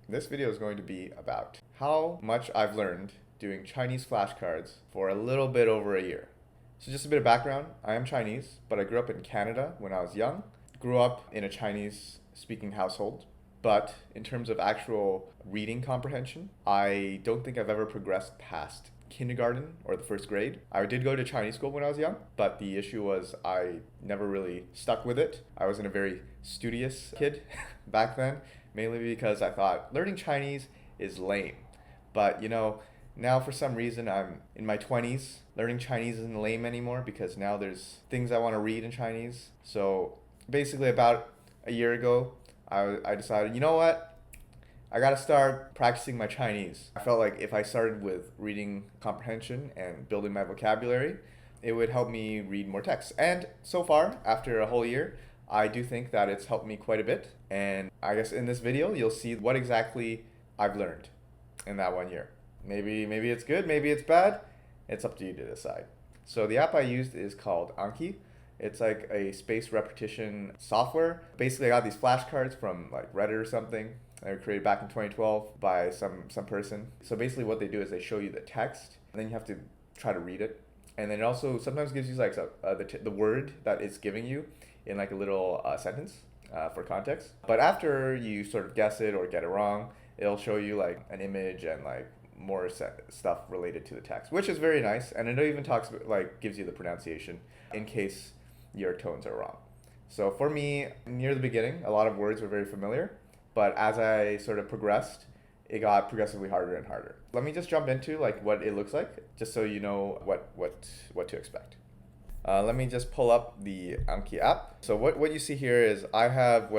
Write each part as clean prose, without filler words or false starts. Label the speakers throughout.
Speaker 1: This video is going to be about how much I've learned doing Chinese flashcards for a little bit over a year. So just a bit of background, I am Chinese, but I grew up in Canada when I was young. Grew up in a Chinese speaking household, but in terms of actual reading comprehension, I don't think I've ever progressed past kindergarten or the first grade. I did go to Chinese school when I was young, but the issue was I never really stuck with it. I wasn't a very studious kid back then, mainly because I thought learning Chinese is lame. But now for some reason I'm in my 20s. Learning Chinese isn't lame anymore because now there's things I want to read in Chinese. So basically about a year ago, I decided, you know what? I gotta start practicing my Chinese. I felt like if I started with reading comprehension and building my vocabulary, it would help me read more text. And so far, after a whole year, I do think that it's helped me quite a bit. And I guess in this video, you'll see what exactly I've learned in that 1 year. Maybe it's good, maybe it's bad. It's up to you to decide. So the app I used is called Anki. It's like a spaced repetition software. Basically, I got these flashcards from like Reddit or something. They were created back in 2012 by some person. So basically what they do is they show you the text, and then you have to try to read it. And then it also sometimes gives you like the word that it's giving you in like a little sentence for context. But after you sort of guess it or get it wrong, it'll show you like an image and like more stuff related to the text, which is very nice. And it even talks like gives you the pronunciation in case your tones are wrong. So for me, near the beginning, a lot of words were very familiar. But as I sort of progressed, it got progressively harder and harder. Let me just jump into like what it looks like, just so you know what to expect. Let me just pull up the Anki app. So what you see here is I have,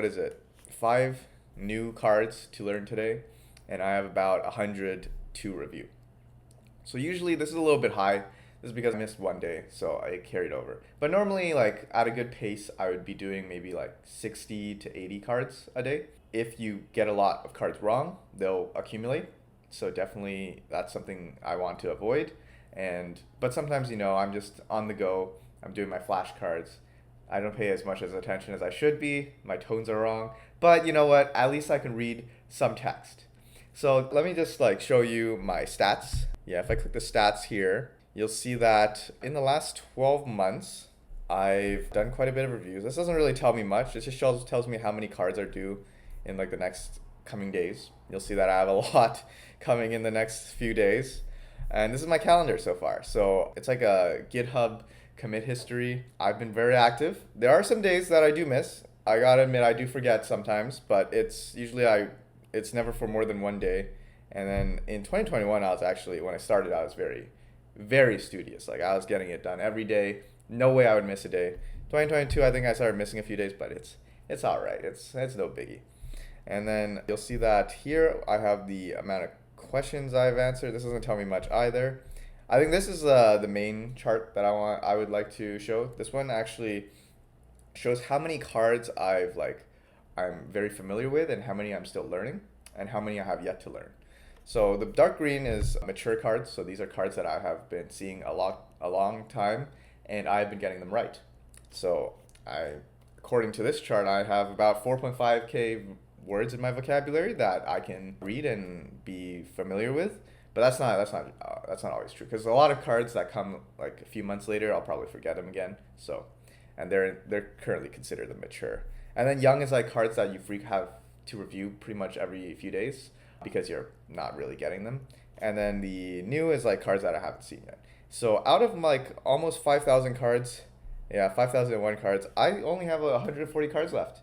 Speaker 1: 5 new cards to learn today, and I have about 100 to review. So usually this is a little bit high. This is because I missed one day, so I carried over. But normally, like at a good pace, I would be doing maybe like 60 to 80 cards a day. If you get a lot of cards wrong, they'll accumulate. So definitely that's something I want to avoid. But sometimes, I'm just on the go. I'm doing my flashcards. I don't pay as much attention as I should be. My tones are wrong. But you know what? At least I can read some text. So let me just like show you my stats. Yeah, if I click the stats here, you'll see that in the last 12 months, I've done quite a bit of reviews. This doesn't really tell me much. It just tells me how many cards are due in like the next coming days. You'll see that I have a lot coming in the next few days. And this is my calendar so far. So it's like a GitHub commit history. I've been very active. There are some days that I do miss. I gotta admit, I do forget sometimes, but it's never for more than one day. And then in 2021, when I started, I was very, very studious. Like I was getting it done every day. No way I would miss a day. 2022, I think I started missing a few days, but it's all right. It's no biggie. And then you'll see that here I have the amount of questions I've answered. This doesn't tell me much either. I think this is the main chart that I would like to show. This one actually shows how many cards I'm very familiar with and how many I'm still learning and how many I have yet to learn. So the dark green is mature cards. So these are cards that I have been seeing a long time, and I've been getting them right. So according to this chart, I have about 4.5K words in my vocabulary that I can read and be familiar with. But that's not always true, because a lot of cards that come like a few months later, I'll probably forget them again. So, and they're currently considered the mature. And then young is like cards that you have to review pretty much every few days because you're not really getting them. And then the new is like cards that I haven't seen yet. So out of like almost 5,000 cards, 5,001 cards, I only have 140 cards left,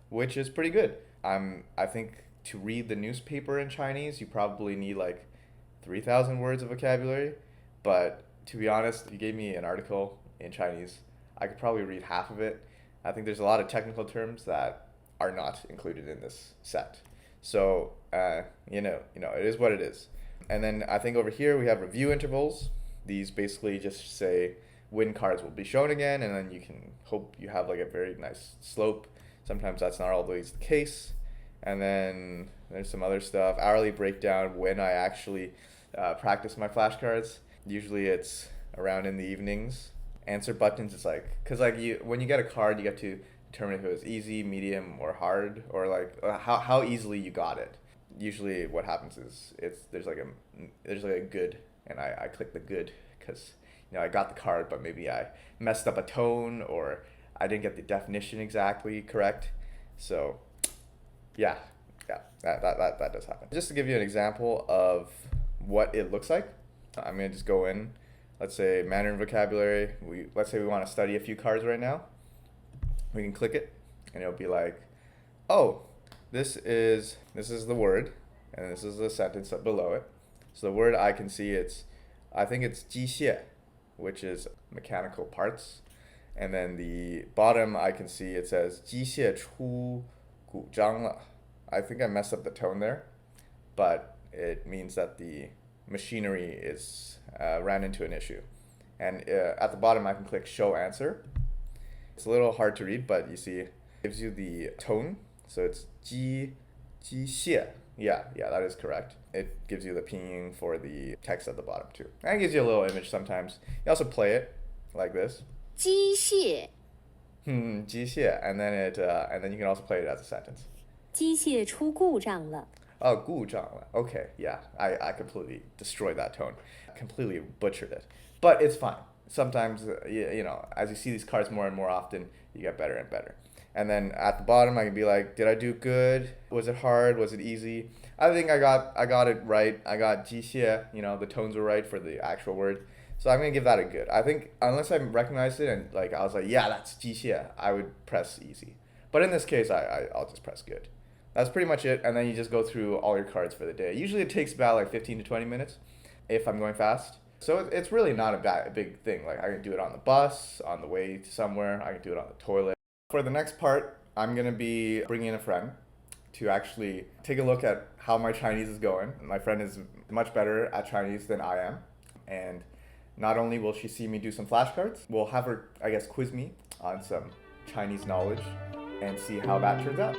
Speaker 1: which is pretty good. I think to read the newspaper in Chinese, you probably need like 3,000 words of vocabulary. But to be honest, if you gave me an article in Chinese, I could probably read half of it. I think there's a lot of technical terms that are not included in this set. So, it is what it is. And then I think over here we have review intervals. These basically just say when cards will be shown again, and then you can hope you have like a very nice slope. Sometimes that's not always the case. And then there's some other stuff. Hourly breakdown when I actually practice my flashcards. Usually it's around in the evenings. Answer buttons, it's like, because like when you get a card, you get to determine if it was easy, medium, or hard, or like how easily you got it. usually what happens is there's like a good, and I click the good because I got the card, but maybe I messed up a tone or I didn't get the definition exactly correct. So yeah, that does happen. Just to give you an example of what it looks like, I'm gonna just go in. Let's say Mandarin vocabulary. Let's say we want to study a few cards right now. We can click it, and it'll be like, oh, this is the word, and this is the sentence below it. So the word I can see I think it's 机械, which is mechanical parts. And then the bottom I can see it says 机械出故障了. I think I messed up the tone there, but it means that the machinery is ran into an issue. And at the bottom I can click show answer. It's a little hard to read, but you see it gives you the tone. So it's 机械. Yeah, that is correct. It gives you the pinyin for the text at the bottom too. And it gives you a little image sometimes. You also play it like this.
Speaker 2: 机械
Speaker 1: 机械, and then you can also play it as a sentence.
Speaker 2: 机械出故障了
Speaker 1: Oh, 故障了. Okay, yeah, I completely destroyed that tone. Completely butchered it. But it's fine. Sometimes, as you see these cards more and more often, you get better and better. And then at the bottom, I can be like, did I do good? Was it hard? Was it easy? I think I got it right. I got 机械, the tones were right for the actual word. So I'm going to give that a good. I think unless I recognized it and I was like, yeah, that's 机械, I would press easy. But in this case, I'll just press good. That's pretty much it. And then you just go through all your cards for the day. Usually it takes about like 15 to 20 minutes if I'm going fast. So it's really not a big thing. Like I can do it on the bus, on the way to somewhere. I can do it on the toilet. For the next part, I'm going to be bringing in a friend to actually take a look at how my Chinese is going. My friend is much better at Chinese than I am. And not only will she see me do some flashcards, we'll have her, quiz me on some Chinese knowledge and see how that turns out.